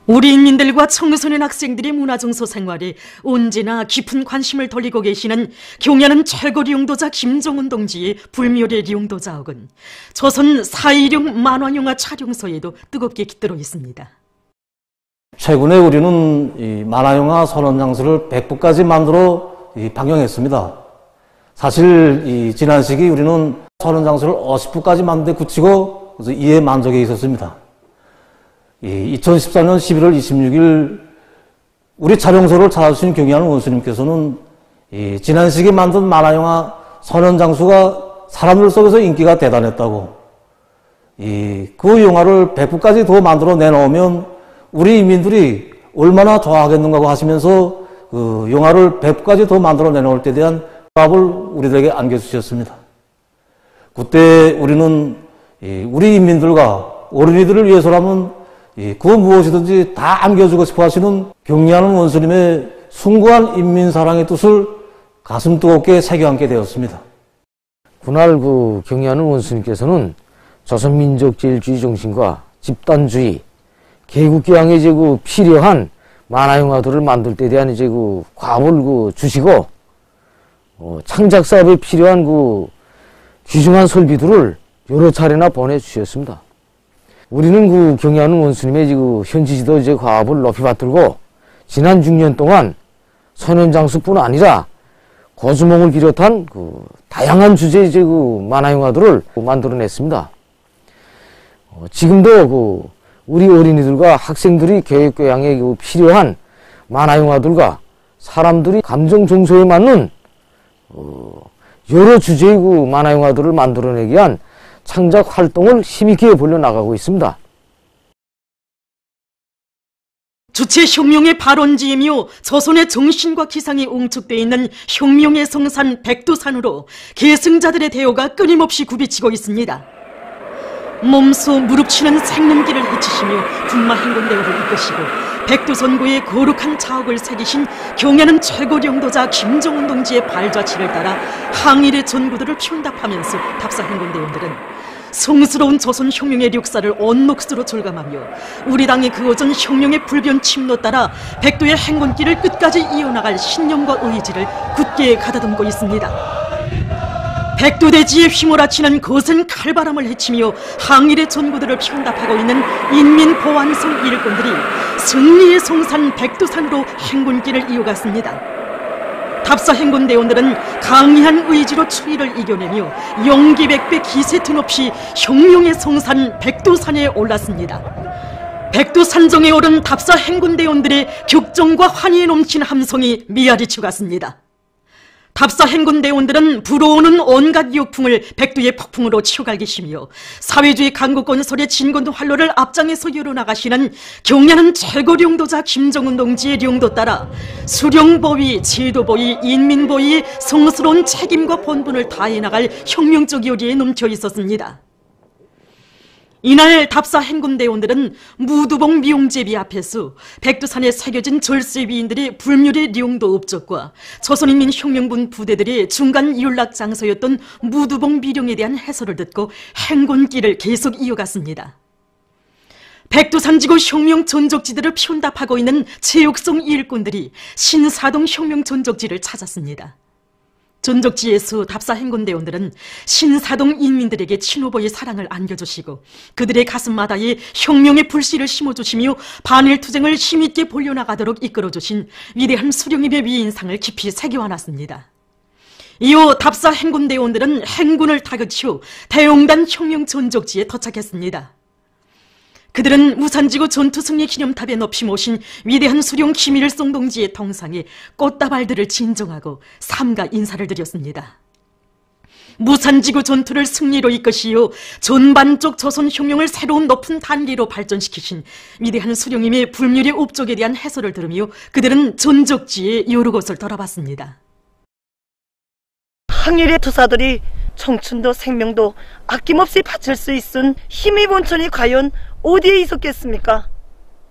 우리 인민들과 청소년 학생들의 문화정서 생활에 언제나 깊은 관심을 돌리고 계시는 경야는 철거리 용도자 김정은 동지의 불멸의 용도자옥은 조선 4.16 만화영화 촬영소에도 뜨겁게 깃들어 있습니다. 최근에 우리는 이 만화영화 선언장소를 100부까지 만들어 방영했습니다. 사실 이 지난 시기 우리는 선언장소를 50부까지 만드는 데 그치고 그래서 이에 만족해 있었습니다. 2014년 11월 26일 우리 촬영소를 찾아주신 경희하는 원수님께서는 지난 시기에 만든 만화영화 선언장수가 사람들 속에서 인기가 대단했다고, 그 영화를 100부까지 더 만들어 내놓으면 우리 인민들이 얼마나 좋아하겠는가 하시면서 그 영화를 100부까지 더 만들어 내놓을 때 대한 답을 우리들에게 안겨주셨습니다. 그때 우리는 우리 인민들과 어린이들을 위해서라면 그 무엇이든지 다 안겨주고 싶어 하시는 경리하는 원수님의 숭고한 인민사랑의 뜻을 가슴 뜨겁게 새겨안게 되었습니다. 그날 그 경리하는 원수님께서는 조선민족제일주의 정신과 집단주의, 개국개항에 이제 그 필요한 만화영화들을 만들 때 대한 이제 그 과업을 주시고, 창작사업에 필요한 그 귀중한 설비들을 여러 차례나 보내주셨습니다. 우리는 그 경의하는 원수님의 그 현지지도 이제 과업을 높이 받들고 지난 6년 동안 선언장수뿐 아니라 고주몽을 비롯한 그 다양한 주제의 이제 그 만화영화들을 만들어냈습니다. 지금도 그 우리 어린이들과 학생들이 교육교양에 그 필요한 만화영화들과 사람들이 감정 정서에 맞는 여러 주제의 그 만화영화들을 만들어내기 위한 창작 활동을 힘있게 벌려나가고 있습니다. 주체 혁명의 발원지이며 조선의 정신과 기상이 웅축되어 있는 혁명의 성산 백두산으로 계승자들의 대오가 끊임없이 굽이치고 있습니다. 몸소 무릎치는 생명기를 헤치시며 군마행군대오를 이끄시고 백두선고의 거룩한 자옥을 새기신 경야는 철거리 용도자 김정은 동지의 발자취를 따라 항일의 전구들을 흉답하면서 답사행군대원들은 성스러운 조선 혁명의 역사를 온 몫으로 절감하며 우리 당의 그어전 혁명의 불변 침노 따라 백두의 행군길을 끝까지 이어나갈 신념과 의지를 굳게 가다듬고 있습니다. 백두대지에 휘몰아치는 거센 칼바람을 헤치며 항일의 전구들을 흉답하고 있는 인민보안성 일꾼들이 승리의 성산 백두산으로 행군길을 이어갔습니다. 답사행군대원들은 강인한 의지로 추위를 이겨내며 용기백배 기세 드높이 혁명의 성산 백두산에 올랐습니다. 백두산정에 오른 답사행군대원들의 격정과 환희에 넘친 함성이 미아리쳐 갔습니다. 답사행군대원들은 불어오는 온갖 역풍을 백두의 폭풍으로 치어갈기시며 사회주의 강국건설의 진군 활로를 앞장에서 열어나가시는 경야는 철거리 용도자 김정은 동지의 령도 따라 수령보위, 제도보위, 인민보위의 성스러운 책임과 본분을 다해 나갈 혁명적 열의에 넘쳐 있었습니다. 이날 답사행군대원들은 무두봉 미용제비 앞에서 백두산에 새겨진 절세위인들의 불멸의 령도 업적과 조선인민혁명군 부대들의 중간 윤락장소였던 무두봉 미령에 대한 해설을 듣고 행군길을 계속 이어갔습니다. 백두산지구 혁명 전적지들을 편답하고 있는 체육성 일꾼들이 신사동 혁명 전적지를 찾았습니다. 전적지에서 답사행군대원들은 신사동 인민들에게 친오보의 사랑을 안겨주시고 그들의 가슴마다에 혁명의 불씨를 심어주시며 반일투쟁을 힘있게 벌려나가도록 이끌어주신 위대한 수령님의 위인상을 깊이 새겨안았습니다. 이후 답사행군대원들은 행군을 타격치고 대용단 혁명 전적지에 도착했습니다. 그들은 무산지구 전투승리 기념탑에 높이 모신 위대한 수령 김일성 동지의 동상에 꽃다발들을 진정하고 삼가 인사를 드렸습니다. 무산지구 전투를 승리로 이끄시어 전반적 조선혁명을 새로운 높은 단계로 발전시키신 위대한 수령님의 불멸의 업적에 대한 해설을 들으며 그들은 전적지의 여러 곳을 돌아봤습니다. 항일의 투사들이 청춘도 생명도 아낌없이 바칠 수 있은 힘의 본천이 과연 어디에 있었겠습니까?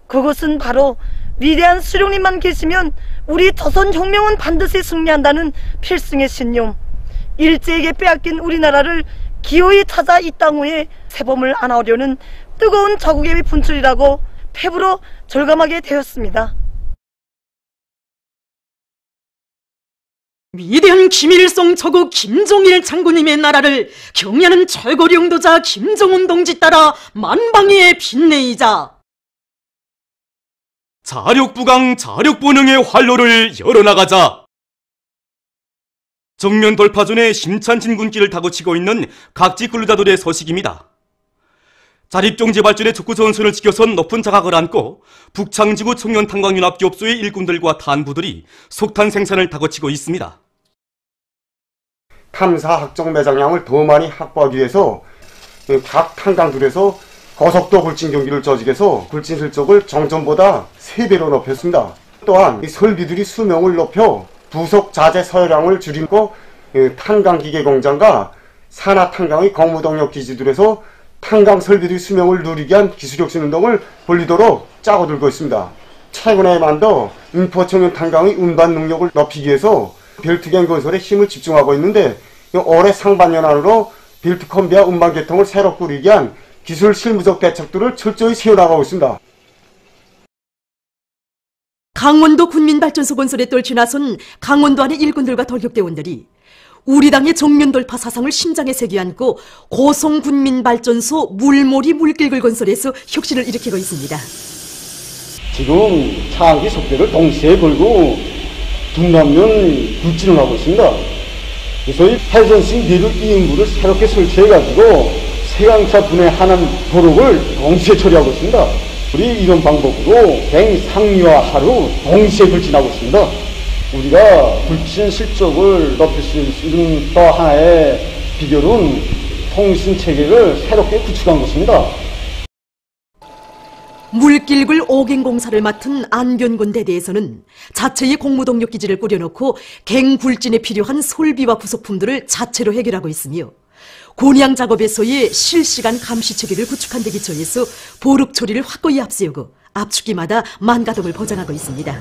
그것은 바로 위대한 수령님만 계시면 우리 조선혁명은 반드시 승리한다는 필승의 신념, 일제에게 빼앗긴 우리나라를 기어이 찾아 이 땅 위에 세범을 안아오려는 뜨거운 자국의 분출이라고 패부로 절감하게 되었습니다. 위대한 김일성 저국 김정일 장군님의 나라를 경애하는 철거리 용도자 김정은 동지 따라 만방위에 빛내이자 자력부강 자력본능의 활로를 열어나가자. 정면 돌파전에 심찬 진군길을 타고 치고 있는 각지 근로자들의 소식입니다. 자립경제 발전의 적구전선을 지켜선 높은 자각을 안고 북창지구 청년탄광연합기업소의 일꾼들과 탄부들이 석탄 생산을 타고 치고 있습니다. 탐사 학적 매장량을 더 많이 확보하기 위해서 각 탄광들에서 고속도 굴진 경기를 조직해서 굴진 실적을 정전보다 3배로 높였습니다. 또한 설비들이 수명을 높여 부속 자재 소요량을 줄이고 탄광기계 공장과 산화탄광의 공무동력 기지들에서 탄광 설비들의 수명을 누리게 한 기술혁신 운동을 벌리도록 짜고 들고 있습니다. 최근에 만도 인포청년 탄광의 운반 능력을 높이기 위해서 벨트갱 건설에 힘을 집중하고 있는데 올해 상반년 안으로 벨트 컨베이어 운반 계통을 새로 꾸리기 위한 기술 실무적 대책들을 철저히 세워나가고 있습니다. 강원도 군민발전소 건설에 떨쳐 나선 강원도 안의 일꾼들과 돌격대원들이 우리 당의 정면 돌파 사상을 심장에 새겨 안고 고성군민발전소 물몰이 물길글 건설에서 혁신을 일으키고 있습니다. 지금 차항기 속도를 동시에 걸고 중남면 굴진을 하고 있습니다. 소위 회전식 내륙 2인구를 새롭게 설치해가지고 세강차 분해하는 도로를 동시에 처리하고 있습니다. 우리 이런 방법으로 갱상류하하로 동시에 굴진하고 있습니다. 우리가 굴진 실적을 높일 수 있는 또 하나의 비결은 통신체계를 새롭게 구축한 것입니다. 물길굴 오갱공사를 맡은 안변군 대대에서는 자체의 공무동력 기지를 꾸려놓고 갱굴진에 필요한 설비와 부속품들을 자체로 해결하고 있으며 곤양 작업에서의 실시간 감시 체계를 구축한 데 기초해서 보륵 처리를 확고히 앞세우고 압축기마다 만가동을 보장하고 있습니다.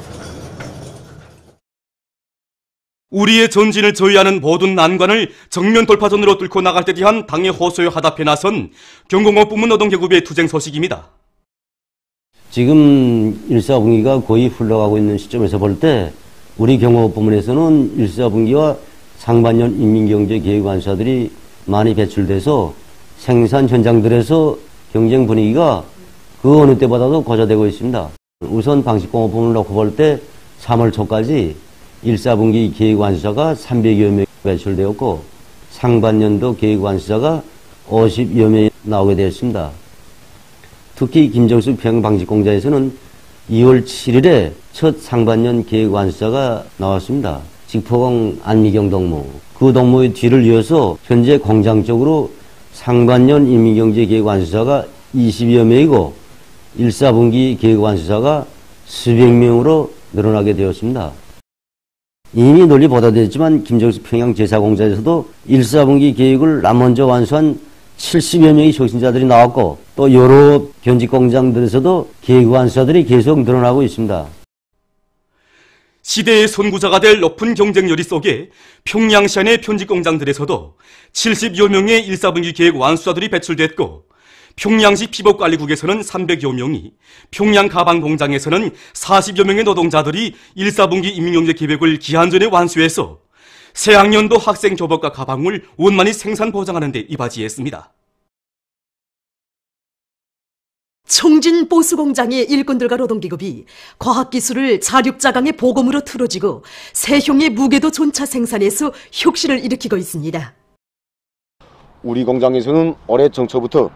우리의 전진을 저해하는 모든 난관을 정면 돌파전으로 뚫고 나갈 때 대한 당의 호소에 화답해 나선 경공업 부문 노동계급의 투쟁 소식입니다. 지금 1사분기가 거의 흘러가고 있는 시점에서 볼 때 우리 경호업 부문에서는 1사분기와 상반년 인민경제계획완수자들이 많이 배출돼서 생산 현장들에서 경쟁 분위기가 그 어느 때보다도 고조되고 있습니다. 우선 방식공업 부문을 놓고 볼 때 3월 초까지 1사분기 계획완수자가 300여 명 배출되었고 상반년도 계획완수자가 50여 명 나오게 되었습니다. 특히 김정숙 평양방직공장에서는 2월 7일에 첫 상반년 계획완수자가 나왔습니다. 직포공 안미경 동무. 그 동무의 뒤를 이어서 현재 공장 쪽으로 상반년 인민경제계획완수자가 20여 명이고 1사분기 계획완수자가 수백 명으로 늘어나게 되었습니다. 이미 널리 보도됐지만 김정숙 평양 제사공장에서도 1사분기 계획을 남먼저 완수한 70여 명의 혁신자들이 나왔고 또 여러 견직 공장들에서도 계획 완수자들이 계속 늘어나고 있습니다. 시대의 선구자가 될 높은 경쟁률 속에 평양시 안의 편집 공장들에서도 70여 명의 1사분기 계획 완수자들이 배출됐고 평양시 피복관리국에서는 300여 명이, 평양 가방 공장에서는 40여 명의 노동자들이 1사분기 인민경제 계획을 기한 전에 완수해서 새학년도 학생 교복과 가방을 원만히 생산 보장하는 데 이바지했습니다. 청진 보수공장의 일꾼들과 노동기급이 과학기술을 자륙자강의 보검으로 틀어지고 새형의 무게도 전차 생산에서 혁신을 일으키고 있습니다. 우리 공장에서는 올해 정초부터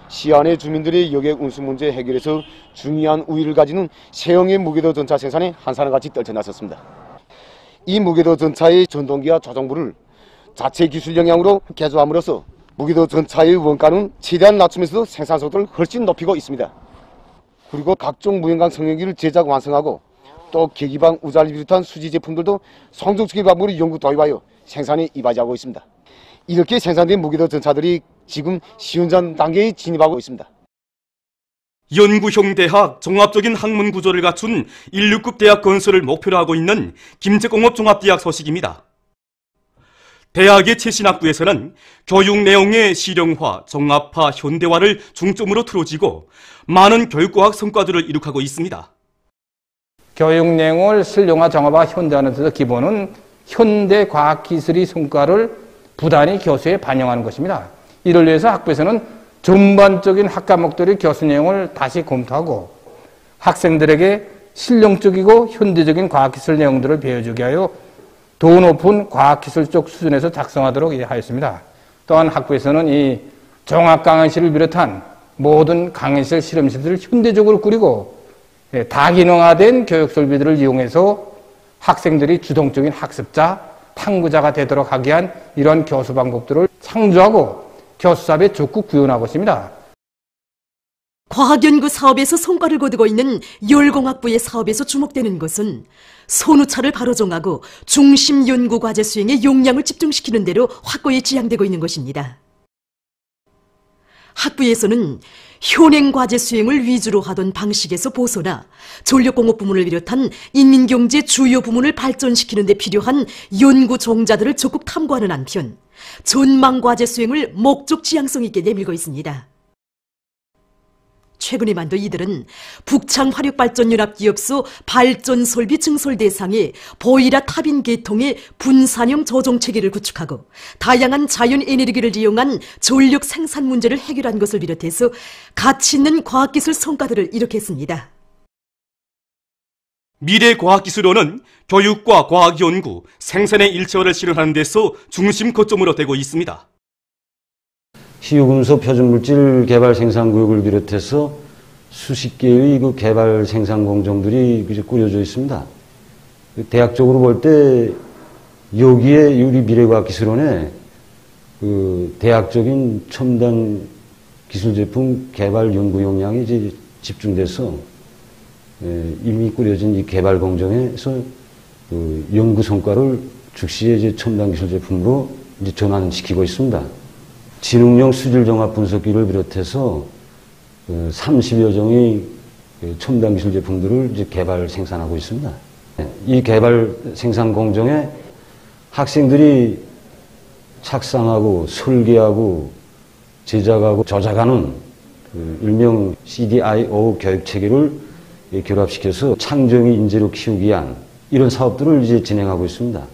시안의 주민들의 여객 운수 문제 해결에서 중요한 우위를 가지는 새형의 무게도 전차 생산에 한산을 같이 떨쳐나섰습니다. 이 무게도 전차의 전동기와 조종부를 자체 기술 영향으로 개조함으로써 무게도 전차의 원가는 최대한 낮추면서도 생산 속도를 훨씬 높이고 있습니다. 그리고 각종 무형강 성형기를 제작 완성하고 또 계기방 우자를 비롯한 수지 제품들도 성적적인 방법으로 연구 도입하여 생산에 이바지하고 있습니다. 이렇게 생산된 무게도 전차들이 지금 시운전 단계에 진입하고 있습니다. 연구형 대학, 종합적인 학문 구조를 갖춘 1류급 대학 건설을 목표로 하고 있는 김제공업종합대학 소식입니다. 대학의 최신학부에서는 교육 내용의 실용화, 종합화, 현대화를 중점으로 틀어지고 많은 교육과학 성과들을 이룩하고 있습니다. 교육 내용을 실용화, 정화와 현대화하는 데서 기본은 현대 과학기술의 성과를 부단히 교수에 반영하는 것입니다. 이를 위해서 학부에서는 전반적인 학과목들의 교수 내용을 다시 검토하고 학생들에게 실용적이고 현대적인 과학기술 내용들을 배워주게 하여 더 높은 과학기술적 수준에서 작성하도록 하였습니다. 또한 학부에서는 이 종합강의실을 비롯한 모든 강의실, 실험실들을 현대적으로 꾸리고 다기능화된 교육 설비들을 이용해서 학생들이 주동적인 학습자, 탐구자가 되도록 하기 위한 이러한 교수 방법들을 창조하고 교수사업에 적극 구현하고 있습니다. 과학연구 사업에서 성과를 거두고 있는 열공학부의 사업에서 주목되는 것은 손우차를 바로 정하고 중심 연구 과제 수행에 용량을 집중시키는 대로 확고히 지향되고 있는 것입니다. 학부에서는 현행 과제 수행을 위주로 하던 방식에서 벗어나 전력공업 부문을 비롯한 인민경제 주요 부문을 발전시키는 데 필요한 연구 종자들을 적극 탐구하는 한편 전망 과제 수행을 목적 지향성 있게 내밀고 있습니다. 최근에만도 이들은 북창화력발전연합기업소 발전설비 증설 대상에 보이라 타빈 계통의 분산형 조종체계를 구축하고 다양한 자연에너지를 이용한 전력 생산 문제를 해결한 것을 비롯해서 가치 있는 과학기술 성과들을 이룩했습니다. 미래과학기술원은 교육과 과학연구, 생산의 일체화를 실현하는 데서 중심 거점으로 되고 있습니다. 희유금속 표준물질 개발 생산구역을 비롯해서 수십 개의 그 개발 생산 공정들이 꾸려져 있습니다. 대학적으로 볼 때 여기에 우리 미래과학기술원에 그 대학적인 첨단 기술 제품 개발 연구 역량이 이제 집중돼서 이미 꾸려진 이 개발 공정에서 그 연구 성과를 즉시에 이제 첨단 기술 제품으로 이제 전환시키고 있습니다. 지능형 수질 종합 분석기를 비롯해서 30여 종의 첨단 기술 제품들을 이제 개발 생산하고 있습니다. 이 개발 생산 공정에 학생들이 착상하고 설계하고 제작하고 조작하는 일명 CDIO 교육 체계를 결합시켜서 창조적인 인재로 키우기 위한 이런 사업들을 이제 진행하고 있습니다.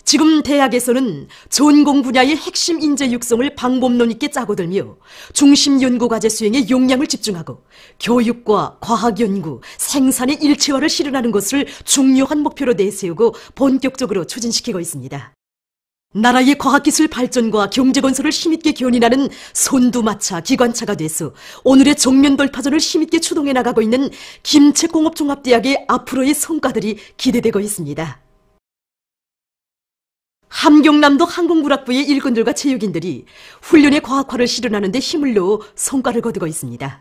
지금 대학에서는 전공 분야의 핵심 인재 육성을 방법론 있게 짜고들며 중심 연구 과제 수행에 용량을 집중하고 교육과 과학연구, 생산의 일체화를 실현하는 것을 중요한 목표로 내세우고 본격적으로 추진시키고 있습니다. 나라의 과학기술 발전과 경제건설을 힘있게 견인하는 선두마차, 기관차가 돼서 오늘의 정면 돌파전을 힘있게 추동해 나가고 있는 김책공업종합대학의 앞으로의 성과들이 기대되고 있습니다. 함경남도 항공구락부의 일꾼들과 체육인들이 훈련의 과학화를 실현하는 데 힘을 넣어 성과를 거두고 있습니다.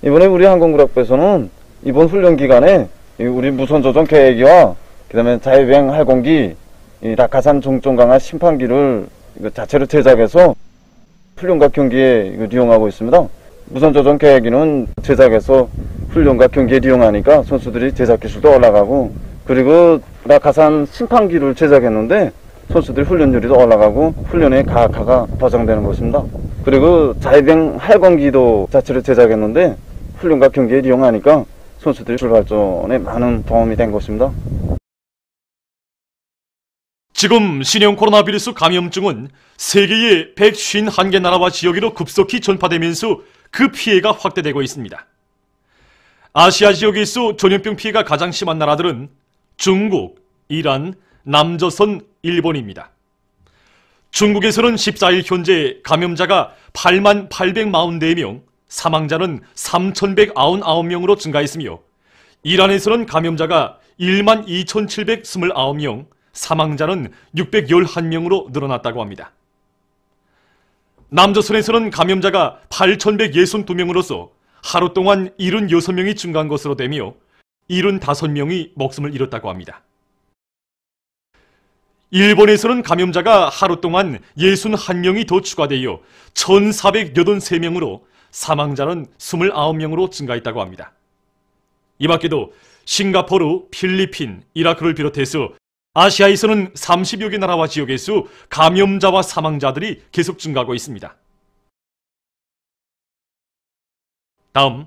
이번에 우리 항공구락부에서는 이번 훈련 기간에 우리 무선조종 계획기와 그다음에 자유비행 할공기, 낙하산 종점 강화 심판기를 자체로 제작해서 훈련과 경기에 이용하고 있습니다. 무선조종 계획기는 제작해서 훈련과 경기에 이용하니까 선수들이 제작 기술도 올라가고, 그리고 낙하산 심판기를 제작했는데 선수들이 훈련율이 올라가고 훈련의 가학화가 보장되는 것입니다. 그리고 자유비행 할공기도 자체로 제작했는데 훈련과 경기에 이용하니까 선수들이 출발전에 많은 도움이 된 것입니다. 지금 신형 코로나 바이러스 감염증은 세계의 151개 나라와 지역으로 급속히 전파되면서 그 피해가 확대되고 있습니다. 아시아 지역에서 전염병 피해가 가장 심한 나라들은 중국, 이란, 남조선, 일본입니다. 중국에서는 14일 현재 감염자가 88,844명, 사망자는 3,199명으로 증가했으며 이란에서는 감염자가 12,729명, 사망자는 611명으로 늘어났다고 합니다. 남조선에서는 감염자가 8,162명으로서 하루 동안 76명이 증가한 것으로 되며 75명이 목숨을 잃었다고 합니다. 일본에서는 감염자가 하루 동안 61명이 더 추가되어 1,483명으로 사망자는 29명으로 증가했다고 합니다. 이 밖에도 싱가포르, 필리핀, 이라크를 비롯해서 아시아에서는 30여 개 나라와 지역에서 감염자와 사망자들이 계속 증가하고 있습니다. 다음,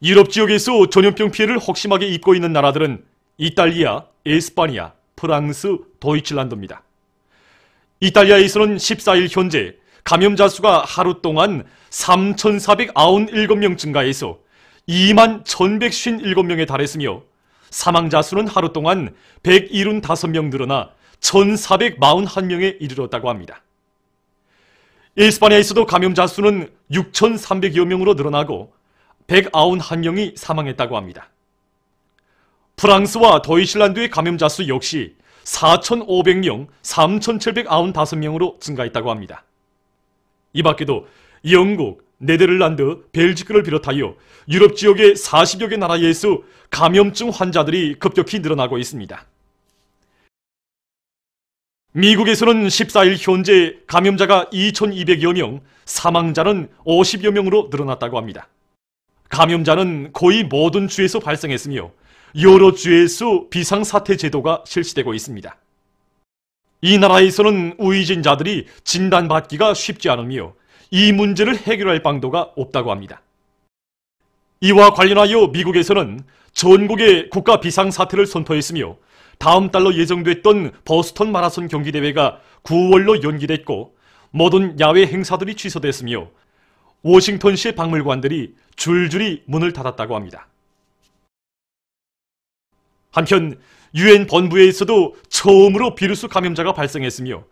유럽 지역에서 전염병 피해를 혹심하게 입고 있는 나라들은 이탈리아, 에스파니아, 프랑스, 도이칠란드입니다. 이탈리아에서는 14일 현재 감염자 수가 하루 동안 3,497명 증가해서 21,157명에 달했으며 사망자 수는 하루 동안 175명 늘어나 1,441명에 이르렀다고 합니다. 에스파니아에서도 감염자 수는 6,300여 명으로 늘어나고 191명이 사망했다고 합니다. 프랑스와 도이칠란드의 감염자 수 역시 4,500명, 3,795명으로 증가했다고 합니다. 이 밖에도 영국, 네덜란드, 벨기크를 비롯하여 유럽 지역의 40여 개 나라에서 감염증 환자들이 급격히 늘어나고 있습니다. 미국에서는 14일 현재 감염자가 2,200여 명, 사망자는 50여 명으로 늘어났다고 합니다. 감염자는 거의 모든 주에서 발생했으며 여러 주에서 비상사태 제도가 실시되고 있습니다. 이 나라에서는 우이진자들이 진단받기가 쉽지 않으며 이 문제를 해결할 방도가 없다고 합니다. 이와 관련하여 미국에서는 전국에 국가 비상사태를 선포했으며 다음 달로 예정됐던 보스턴 마라톤 경기대회가 9월로 연기됐고 모든 야외 행사들이 취소됐으며 워싱턴시의 박물관들이 줄줄이 문을 닫았다고 합니다. 한편 유엔 본부에서도 처음으로 비루스 감염자가 발생했으며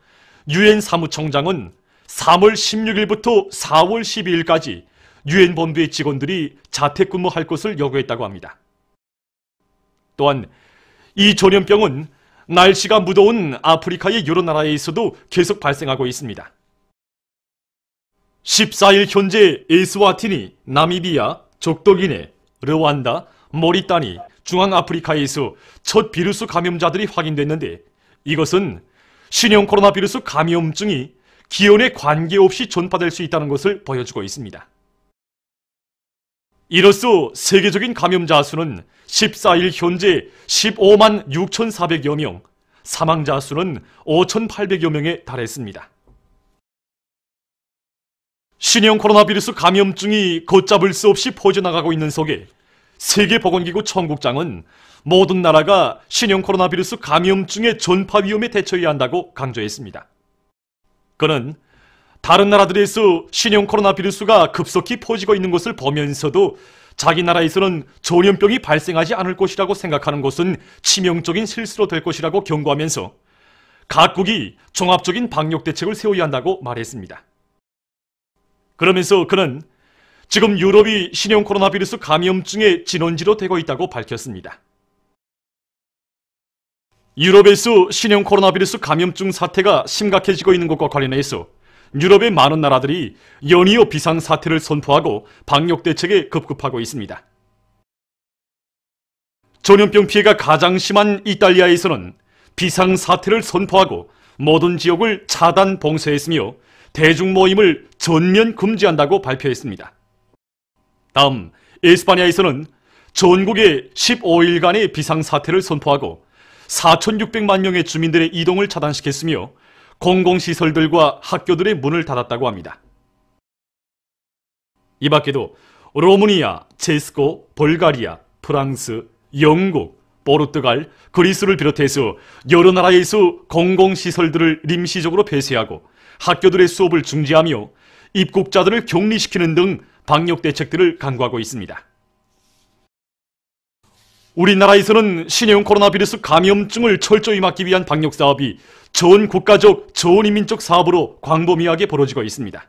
유엔 사무총장은 3월 16일부터 4월 12일까지 유엔 본부의 직원들이 자택근무할 것을 요구했다고 합니다. 또한 이 전염병은 날씨가 무더운 아프리카의 여러 나라에서도 계속 발생하고 있습니다. 14일 현재 에스와티니, 나미비아, 적도기네, 르완다, 모리타니, 중앙아프리카에서 첫 비루스 감염자들이 확인됐는데 이것은 신형 코로나 비루스 감염증이 기온에 관계없이 전파될 수 있다는 것을 보여주고 있습니다. 이로써 세계적인 감염자 수는 14일 현재 15만 6,400여 명, 사망자 수는 5,800여 명에 달했습니다. 신형 코로나 비루스 감염증이 걷잡을 수 없이 퍼져나가고 있는 속에 세계보건기구 총국장은 모든 나라가 신형 코로나 비루스 감염증의 전파 위험에 대처해야 한다고 강조했습니다. 그는 다른 나라들에서 신형 코로나 비루스가 급속히 퍼지고 있는 것을 보면서도 자기 나라에서는 전염병이 발생하지 않을 것이라고 생각하는 것은 치명적인 실수로 될 것이라고 경고하면서 각국이 종합적인 방역 대책을 세워야 한다고 말했습니다. 그러면서 그는 지금 유럽이 신형 코로나 비루스 감염증의 진원지로 되고 있다고 밝혔습니다. 유럽에서 신형 코로나 비루스 감염증 사태가 심각해지고 있는 것과 관련해서 유럽의 많은 나라들이 연이어 비상사태를 선포하고 방역 대책에 급급하고 있습니다. 전염병 피해가 가장 심한 이탈리아에서는 비상사태를 선포하고 모든 지역을 차단 봉쇄했으며 대중 모임을 전면 금지한다고 발표했습니다. 다음 에스파니아에서는 전국에 15일간의 비상사태를 선포하고 4,600만 명의 주민들의 이동을 차단시켰으며 공공시설들과 학교들의 문을 닫았다고 합니다. 이 밖에도 로마니아, 체스코, 불가리아, 프랑스, 영국, 포르투갈, 그리스를 비롯해서 여러 나라에서 공공시설들을 임시적으로 폐쇄하고 학교들의 수업을 중지하며 입국자들을 격리시키는 등 방역 대책들을 강구하고 있습니다. 우리나라에서는 신형 코로나 비루스 감염증을 철저히 막기 위한 방역 사업이 전 국가적, 전 인민적 사업으로 광범위하게 벌어지고 있습니다.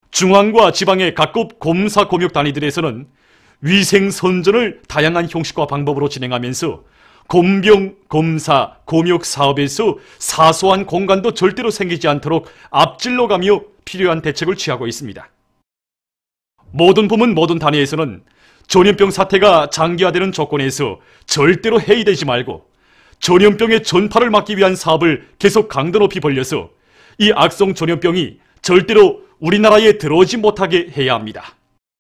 중앙과 지방의 각급 검사 검역 단위들에서는 위생 선전을 다양한 형식과 방법으로 진행하면서 검병, 검사, 검역 사업에서 사소한 공간도 절대로 생기지 않도록 앞질러 가며 필요한 대책을 취하고 있습니다. 모든 부문, 모든 단위에서는 전염병 사태가 장기화되는 조건에서 절대로 해이되지 말고 전염병의 전파를 막기 위한 사업을 계속 강도 높이 벌려서 이 악성 전염병이 절대로 우리나라에 들어오지 못하게 해야 합니다.